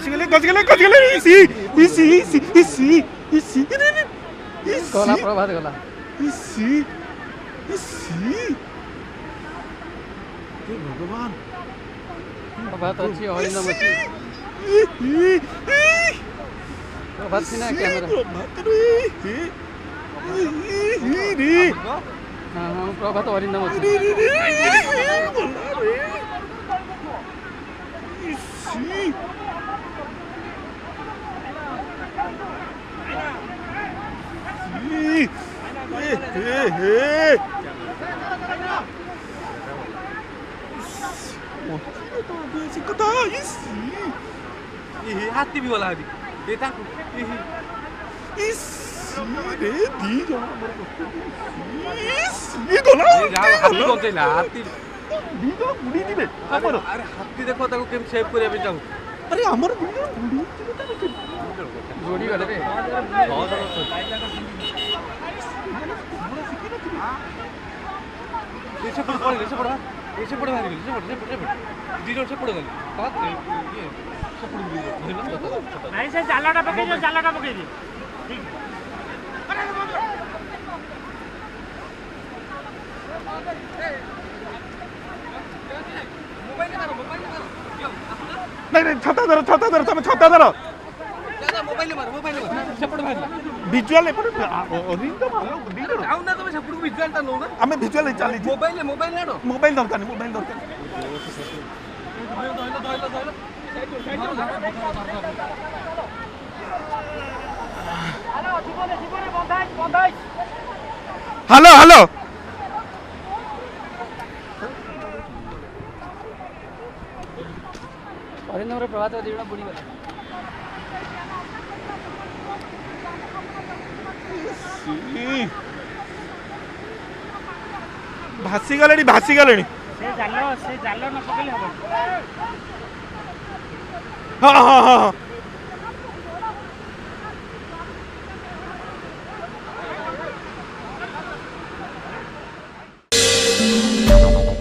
गले इसी इसी इसी इसी इसी गला प्रभात गला इसी इसी हे भगवान प्रभात अच्छी हरिनाम अच्छी प्रभात सिन्हा कैमरा हाँ हाँ प्रभात हरिनाम अच्छी हाथी भी वाला अभी बेटा रे दी गला हाथी कौन चाहिए हाथी दी बुड़ी दिबे अरे हाथी देखो ताको केम सेव करे पे जाऊ अरे हमर जोड़ी गले रे ऐसे पड़ भारी जीरो से पड़ गली बात ये सब पड़ गली नहीं से जालाटा पके दे ठीक नहीं छाता धरो तमे छाता धरो मोबाइल मार सेपड़ भारी विजुअल एपड़ रिंग तो मारो दी करो आउ ना तमे सेपड़ विजुअल ता नो ना हमें विजुअल चली मोबाइल नाडो मोबाइल दरकार हेलो हेलो हरिनाम रे प्रभात दिवना बुड़ी गला भासी गले से जालो न पकेले हो हाँ हाँ हाँ